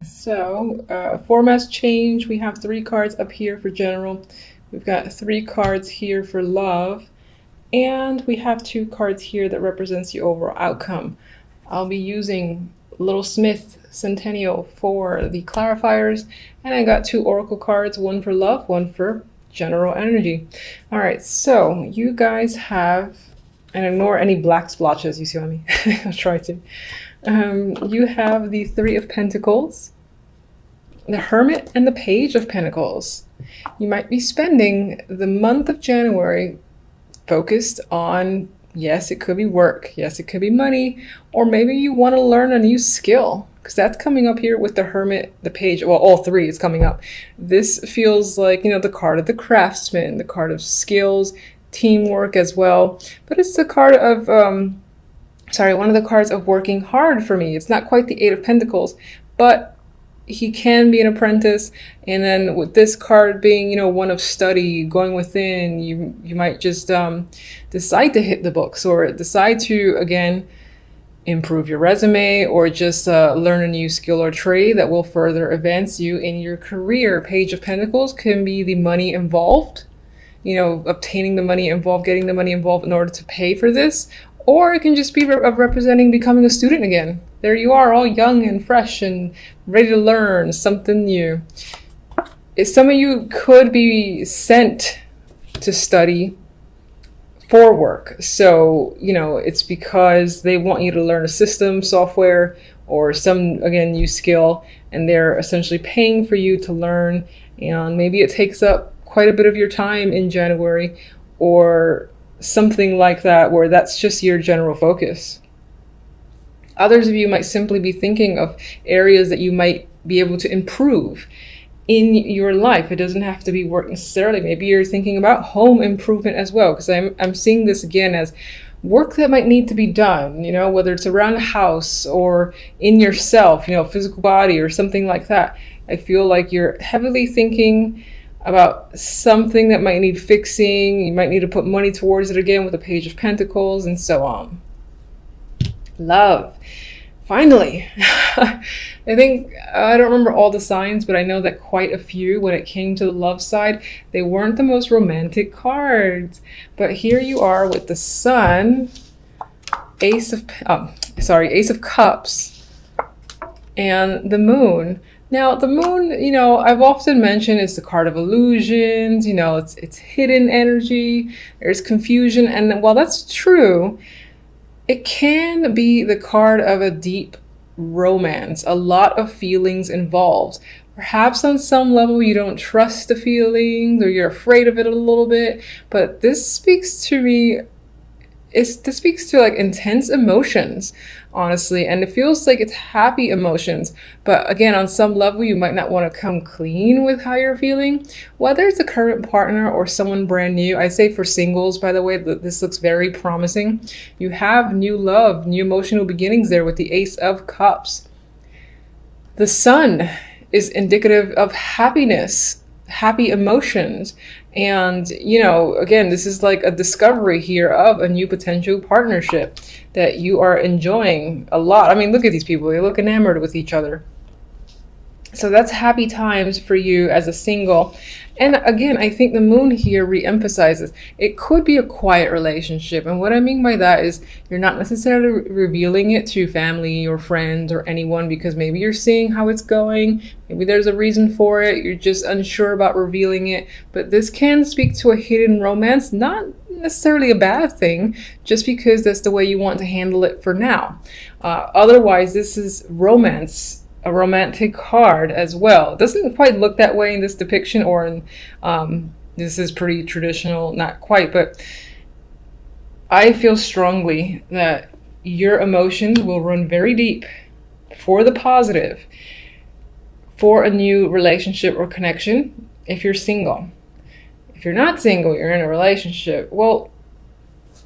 So, formats change. We have three cards up here for general. We've got three cards here for love. And we have two cards here that represents the overall outcome. I'll be using Little Smith Centennial for the clarifiers. And I got two oracle cards, one for love, one for general energy. All right, so you guys have, and ignore any black splotches, you see what I mean? I'll try to. You have the Three of Pentacles, the Hermit, and the Page of Pentacles. You might be spending the month of January focused on, yes, it could be work, yes, it could be money, or maybe you want to learn a new skill, because that's coming up here with the Hermit, the Page, well, all three is coming up. This feels like, you know, the card of the craftsman, the card of skills, teamwork as well, but it's the card of, one of the cards of working hard for me. It's not quite the Eight of Pentacles, but he can be an apprentice. And then with this card being, you know, one of study, going within, you might just decide to hit the books, or decide to, again, improve your resume, or just learn a new skill or trade that will further advance you in your career. Page of Pentacles can be the money involved, you know, obtaining the money involved, getting the money involved in order to pay for this. Or it can just be representing becoming a student again. There you are, all young and fresh and ready to learn something new. Some of you could be sent to study for work. So, you know, it's because they want you to learn a system, software, or some, again, new skill, and they're essentially paying for you to learn. And maybe it takes up quite a bit of your time in January, or something like that, where that's just your general focus. Others of you might simply be thinking of areas that you might be able to improve in your life. It doesn't have to be work necessarily. Maybe you're thinking about home improvement as well, because I'm seeing this again as work that might need to be done, you know, whether it's around the house or in yourself, you know, physical body or something like that. I feel like you're heavily thinking about something that might need fixing. You might need to put money towards it again with the Page of Pentacles, and so on. Love. Finally, I think, I don't remember all the signs, but I know that quite a few, when it came to the love side, they weren't the most romantic cards. But here you are with the Sun, Ace of Cups, and the Moon. Now, the Moon, you know, I've often mentioned, it's the card of illusions, you know, it's hidden energy, there's confusion, and while that's true, it can be the card of a deep romance, a lot of feelings involved. Perhaps on some level you don't trust the feelings, or you're afraid of it a little bit, but this speaks to me, this speaks to like intense emotions, honestly, and it feels like it's happy emotions. But again, on some level, you might not want to come clean with how you're feeling, whether it's a current partner or someone brand new. I say for singles, by the way, that this looks very promising. You have new love, new emotional beginnings there with the Ace of Cups. The Sun is indicative of happiness, happy emotions. And, you know, again, this is like a discovery here of a new potential partnership that you are enjoying a lot. I mean, look at these people. They look enamored with each other. So that's happy times for you as a single. And again, I think the Moon here re-emphasizes it could be a quiet relationship. And what I mean by that is you're not necessarily revealing it to family or friends or anyone, because maybe you're seeing how it's going. Maybe there's a reason for it. You're just unsure about revealing it. But this can speak to a hidden romance, not necessarily a bad thing, just because that's the way you want to handle it for now. Otherwise, this is romance, a romantic card as well. It doesn't quite look that way in this depiction, or in this is pretty traditional, not quite, but I feel strongly that your emotions will run very deep for the positive, for a new relationship or connection if you're single. If you're not single, you're in a relationship, well,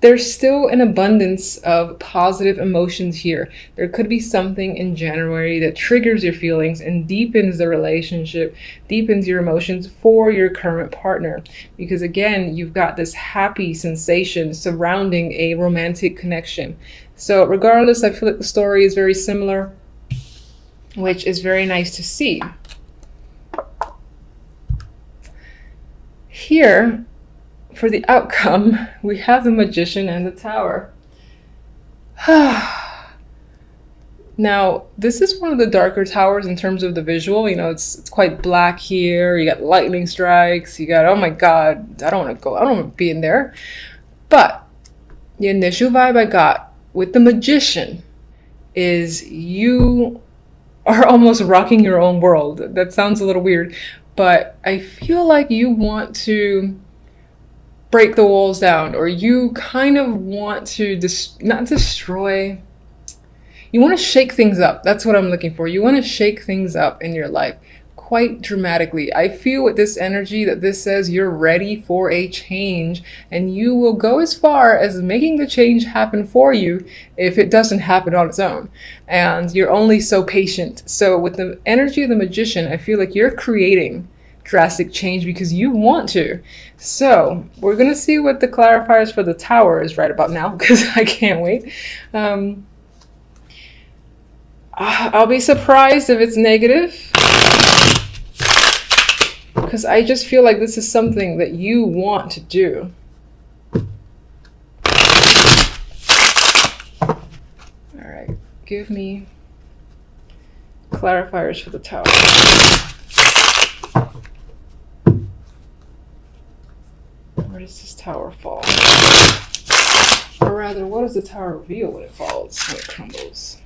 there's still an abundance of positive emotions here. There could be something in January that triggers your feelings and deepens the relationship, deepens your emotions for your current partner. Because again, you've got this happy sensation surrounding a romantic connection. So regardless, I feel like the story is very similar. which is very nice to see. Here, for the outcome, we have the Magician and the Tower. Now, this is one of the darker towers in terms of the visual. You know, it's quite black here. You got lightning strikes. You got, oh my God, I don't want to go. I don't want to be in there. But the initial vibe I got with the Magician is you are almost rocking your own world. That sounds a little weird, but I feel like you want to break the walls down, or you kind of want to not destroy. You want to shake things up. That's what I'm looking for. You want to shake things up in your life quite dramatically. I feel with this energy that this says you're ready for a change, and you will go as far as making the change happen for you if it doesn't happen on its own. And you're only so patient. So with the energy of the Magician, I feel like you're creating drastic change because you want to. So we're going to see what the clarifiers for the Tower is right about now, because I can't wait. I'll be surprised if it's negative, because I just feel like this is something that you want to do. All right, give me clarifiers for the Tower. Where does this Tower fall? Or rather, what does the Tower reveal when it falls, when it crumbles?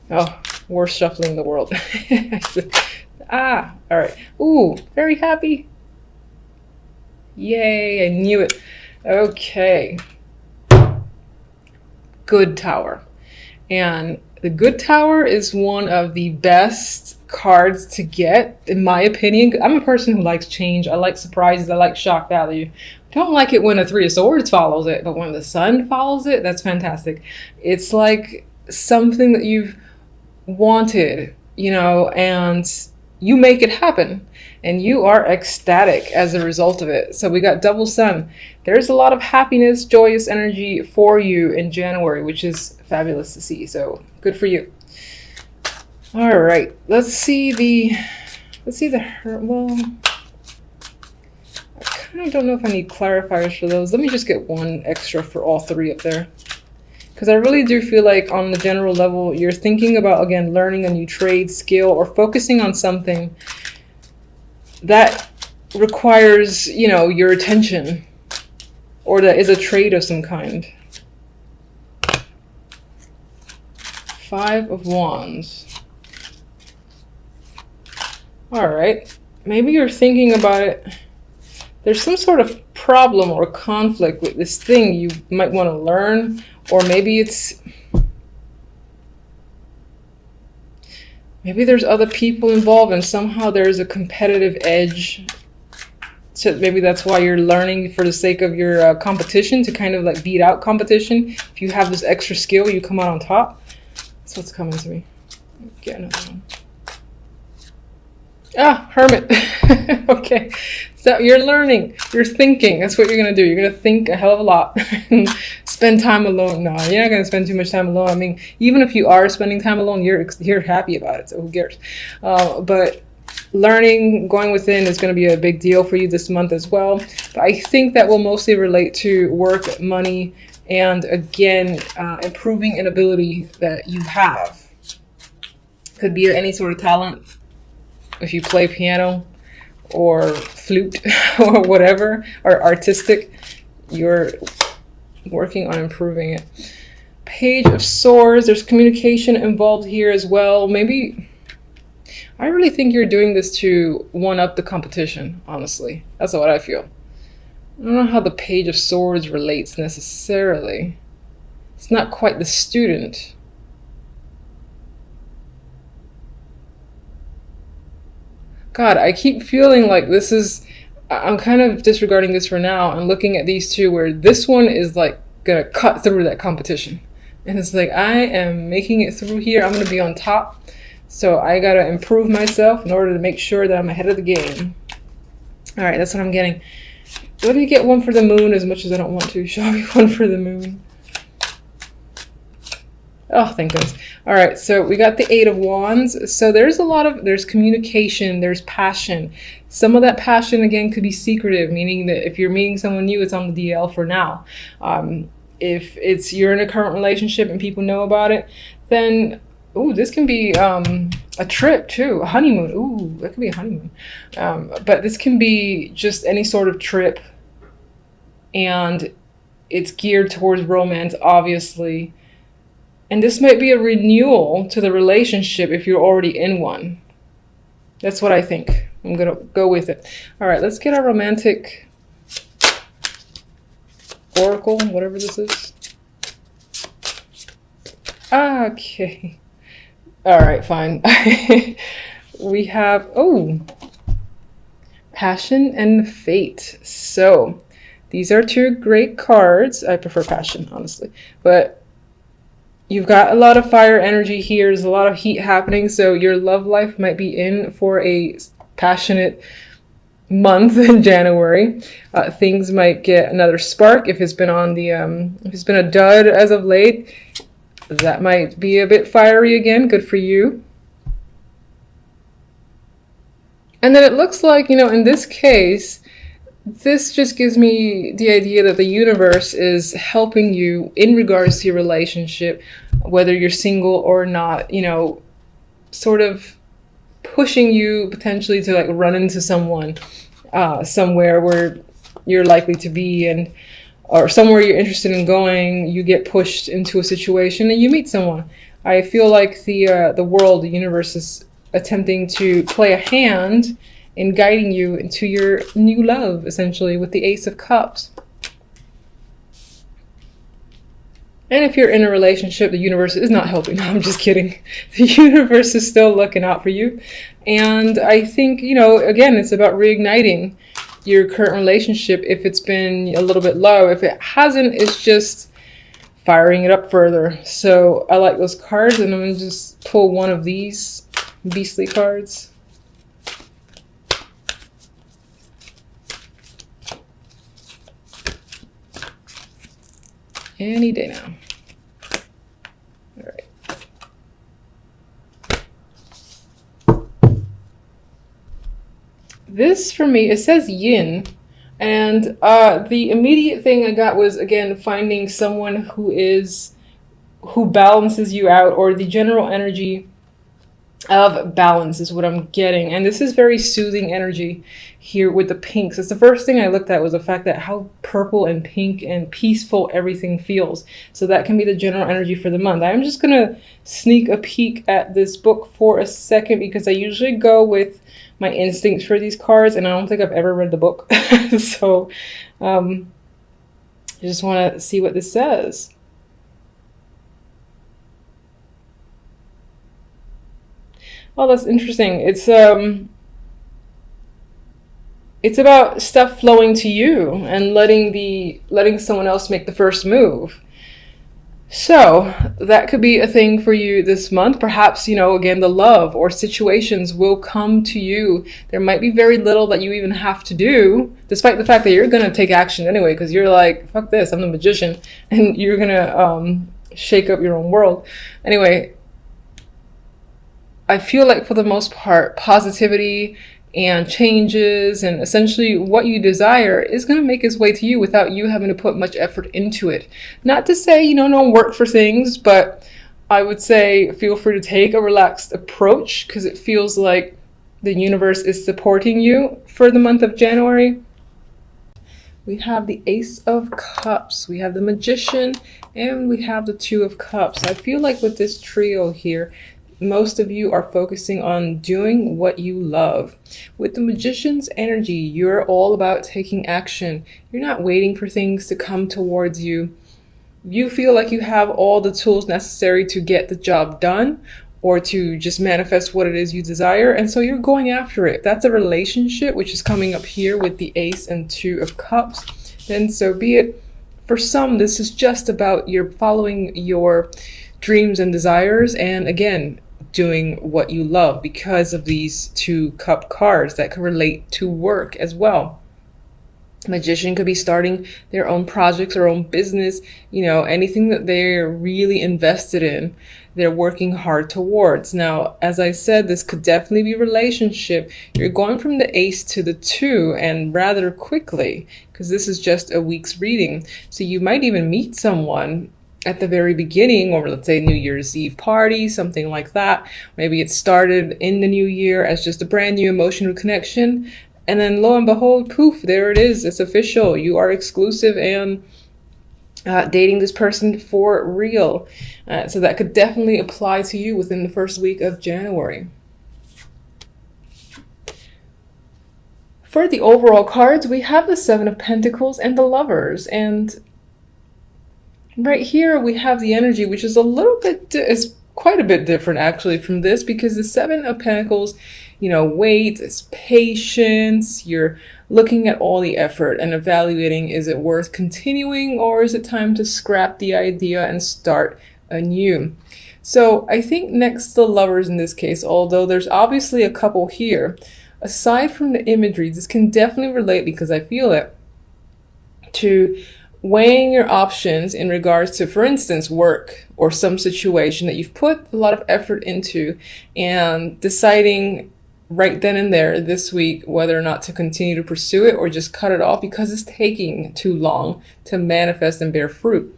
Oh, worst shuffling in the world. All right. Ooh, very happy. Yay, I knew it. Okay. Good Tower. And the Good Tower is one of the best cards to get, in my opinion. I'm a person who likes change. I like surprises. I like shock value. Don't like it when a Three of Swords follows it, but when the Sun follows it, that's fantastic. It's like something that you've wanted, you know, and you make it happen, and you are ecstatic as a result of it. So we got double Sun. There's a lot of happiness, joyous energy for you in January, which is fabulous to see. So good for you. All right, let's see the well, I kind of don't know if I need clarifiers for those. Let me just get one extra for all three up there. Because I really do feel like on the general level, you're thinking about, again, learning a new trade, skill, or focusing on something that requires, you know, your attention, or that is a trade of some kind. Five of Wands. All right. Maybe you're thinking about it. There's some sort of problem or conflict with this thing you might want to learn. Or maybe there's other people involved, and somehow there's a competitive edge. So maybe that's why you're learning for the sake of your competition, to kind of like beat out competition. If you have this extra skill, you come out on top. That's what's coming to me. Get another one. Ah, Hermit. Okay, so you're learning, you're thinking. That's what you're gonna do. You're gonna think a hell of a lot and spend time alone. No, you're not gonna spend too much time alone. I mean, even if you are spending time alone, you're happy about it. So who cares? But learning, going within is gonna be a big deal for you this month as well. But I think that will mostly relate to work, money, and again, improving an ability that you have. Could be any sort of talent. If you play piano or flute or whatever, or artistic, you're working on improving it. Page of Swords, there's communication involved here as well. Maybe, I really think you're doing this to one up the competition, honestly. That's what I feel. I don't know how the Page of Swords relates necessarily. It's not quite the student. God, I keep feeling like this is, I'm kind of disregarding this for now and looking at these two where this one is like gonna cut through that competition. And it's like, I am making it through here. I'm gonna be on top. So I gotta improve myself in order to make sure that I'm ahead of the game. All right, that's what I'm getting. Let me get one for the Moon, as much as I don't want to. Show me one for the Moon. Oh, thank goodness. All right, so we got the Eight of Wands. So there's communication, there's passion. Some of that passion, again, could be secretive, meaning that if you're meeting someone new, it's on the DL for now. If you're in a current relationship and people know about it, then, ooh, this can be a trip too, a honeymoon. Ooh, that could be a honeymoon. But this can be just any sort of trip, and it's geared towards romance, obviously. And this might be a renewal to the relationship if you're already in one. That's what I think. I'm going to go with it. All right, let's get our romantic oracle, whatever this is. Okay. All right, fine. We have, oh, passion and fate. So these are two great cards. I prefer passion, honestly. But you've got a lot of fire energy here. There's a lot of heat happening. So your love life might be in for a passionate month in January. Things might get another spark if it's been on the if it's been a dud as of late. That might be a bit fiery again. Good for you. And then it looks like, you know, in this case, this just gives me the idea that the universe is helping you in regards to your relationship, whether you're single or not, you know, sort of pushing you potentially to like run into someone somewhere where you're likely to be, and or somewhere you're interested in going, you get pushed into a situation and you meet someone. I feel like the world, the universe is attempting to play a hand in guiding you into your new love, essentially, with the Ace of Cups. And if you're in a relationship, the universe is not helping. No, I'm just kidding. The universe is still looking out for you. And I think, you know, again, it's about reigniting your current relationship if it's been a little bit low. If it hasn't, it's just firing it up further. So I like those cards, and I'm going to just pull one of these beastly cards. Any day now. All right. This for me, it says yin. And the immediate thing I got was, again, finding someone who balances you out, or the general energy of balance is what I'm getting. And this is very soothing energy here with the pinks. It's the first thing I looked at, was the fact that how purple and pink and peaceful everything feels. So that can be the general energy for the month. I'm just gonna sneak a peek at this book for a second, because I usually go with my instincts for these cards, and I don't think I've ever read the book. So I just want to see what this says. Oh, that's interesting. It's about stuff flowing to you and letting someone else make the first move. So that could be a thing for you this month. Perhaps, you know, again, the love or situations will come to you. There might be very little that you even have to do, despite the fact that you're going to take action anyway, because you're like, fuck this, I'm the magician, and you're going to shake up your own world. Anyway, I feel like for the most part, positivity and changes and essentially what you desire is going to make its way to you without you having to put much effort into it. Not to say, you know, don't work for things, but I would say feel free to take a relaxed approach, because it feels like the universe is supporting you for the month of January. We have the Ace of Cups, we have the Magician, and we have the Two of Cups. I feel like with this trio here, most of you are focusing on doing what you love. With the Magician's energy, you're all about taking action. You're not waiting for things to come towards you. You feel like you have all the tools necessary to get the job done, or to just manifest what it is you desire, and so you're going after it. If that's a relationship, which is coming up here with the Ace and Two of Cups, then so be it. For some, this is just about you're following your dreams and desires, and again, doing what you love because of these two cup cards that can relate to work as well. Magician could be starting their own projects, their own business, you know, anything that they're really invested in, they're working hard towards. Now, as I said, this could definitely be relationship. You're going from the Ace to the 2 and rather quickly, because this is just a week's reading. So you might even meet someone at the very beginning, or let's say New Year's Eve party, something like that. Maybe it started in the new year as just a brand new emotional connection. And then lo and behold, poof, there it is. It's official. You are exclusive and dating this person for real. So that could definitely apply to you within the first week of January. For the overall cards, we have the Seven of Pentacles and the Lovers. And right here we have the energy, which is a little bit, is quite a bit different actually from this, because the Seven of Pentacles, you know, wait, it's patience. You're looking at all the effort and evaluating, is it worth continuing, or is it time to scrap the idea and start anew? So I think next to the Lovers in this case, although there's obviously a couple here, aside from the imagery, this can definitely relate, because I feel it, to weighing your options in regards to, for instance, work or some situation that you've put a lot of effort into, and deciding right then and there this week whether or not to continue to pursue it or just cut it off because it's taking too long to manifest and bear fruit.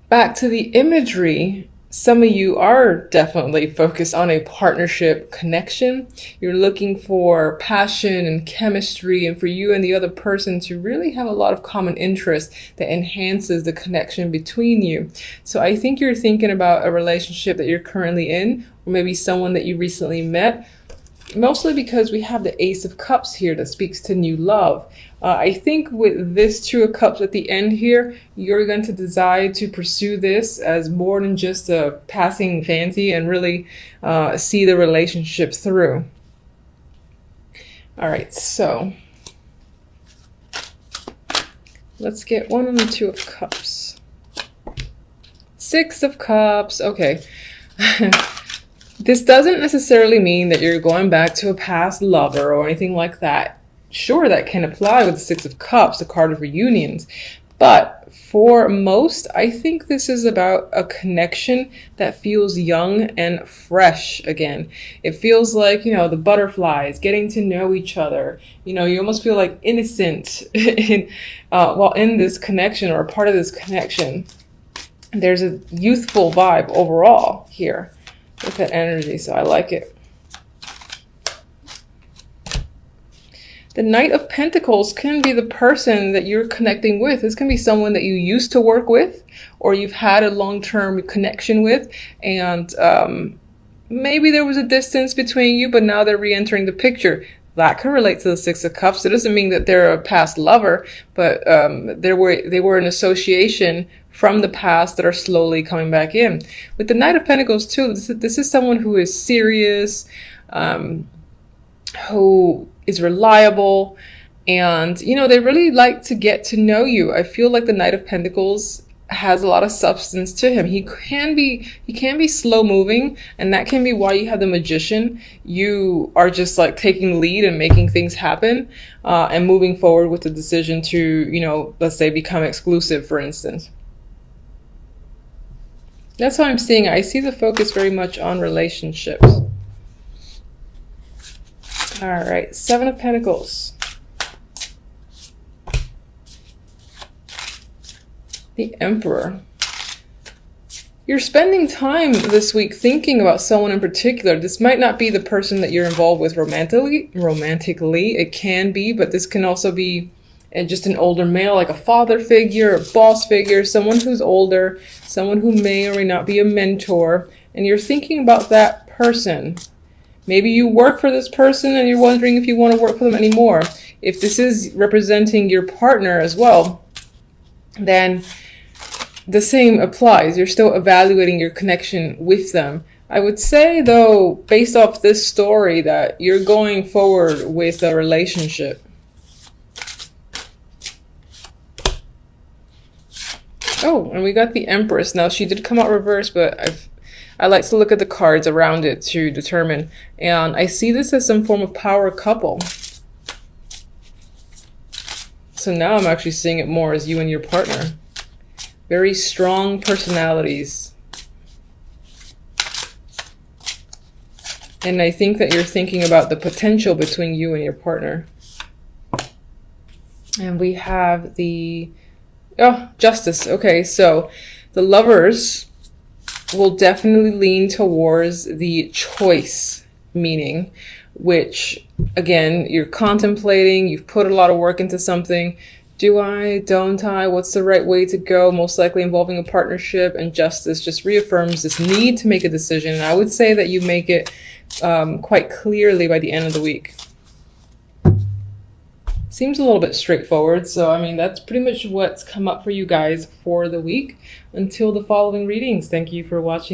Back to the imagery, some of you are definitely focused on a partnership connection. You're looking for passion and chemistry, and for you and the other person to really have a lot of common interest that enhances the connection between you. So I think you're thinking about a relationship that you're currently in, or maybe someone that you recently met, mostly because we have the Ace of Cups here that speaks to new love. I think with this Two of Cups at the end here, you're going to decide to pursue this as more than just a passing fancy and really see the relationship through. All right, so let's get one on the Two of Cups. Six of Cups, okay. This doesn't necessarily mean that you're going back to a past lover or anything like that. Sure, that can apply with the Six of Cups, the card of reunions. But for most, I think this is about a connection that feels young and fresh again. It feels like, you know, the butterflies, getting to know each other. You know, you almost feel like innocent while in this connection or a part of this connection. There's a youthful vibe overall here with that energy, so I like it. The Knight of Pentacles can be the person that you're connecting with. This can be someone that you used to work with, or you've had a long-term connection with, and maybe there was a distance between you, but now they're re-entering the picture. That could relate to the Six of Cups. It doesn't mean that they're a past lover, but they were an association from the past that are slowly coming back in. With the Knight of Pentacles too, this is someone who is serious, who is reliable, and you know, they really like to get to know you. I feel like the Knight of Pentacles has a lot of substance to him. He can be slow moving, and that can be why you have the Magician. You are just like taking lead and making things happen, and moving forward with the decision to, you know, let's say become exclusive, for instance. That's how I'm seeing it. I see the focus very much on relationships. All right, Seven of Pentacles. The Emperor. You're spending time this week thinking about someone in particular. This might not be the person that you're involved with romantically. It can be, but this can also be just an older male, like a father figure, a boss figure, someone who's older, someone who may or may not be a mentor, and you're thinking about that person. Maybe you work for this person and you're wondering if you want to work for them anymore. If this is representing your partner as well, then the same applies. You're still evaluating your connection with them. I would say, though, based off this story, that you're going forward with a relationship. Oh, and we got the Empress. Now, she did come out reversed, but I like to look at the cards around it to determine. And I see this as some form of power couple. So now I'm actually seeing it more as you and your partner. Very strong personalities. And I think that you're thinking about the potential between you and your partner. And we have the Justice. Okay, so the Lovers will definitely lean towards the choice meaning, which again, you're contemplating, you've put a lot of work into something. Do I, don't I, what's the right way to go? Most likely involving a partnership. And Justice just reaffirms this need to make a decision. And I would say that you make it quite clearly by the end of the week. Seems a little bit straightforward. So, I mean, that's pretty much what's come up for you guys for the week. Until the following readings, thank you for watching.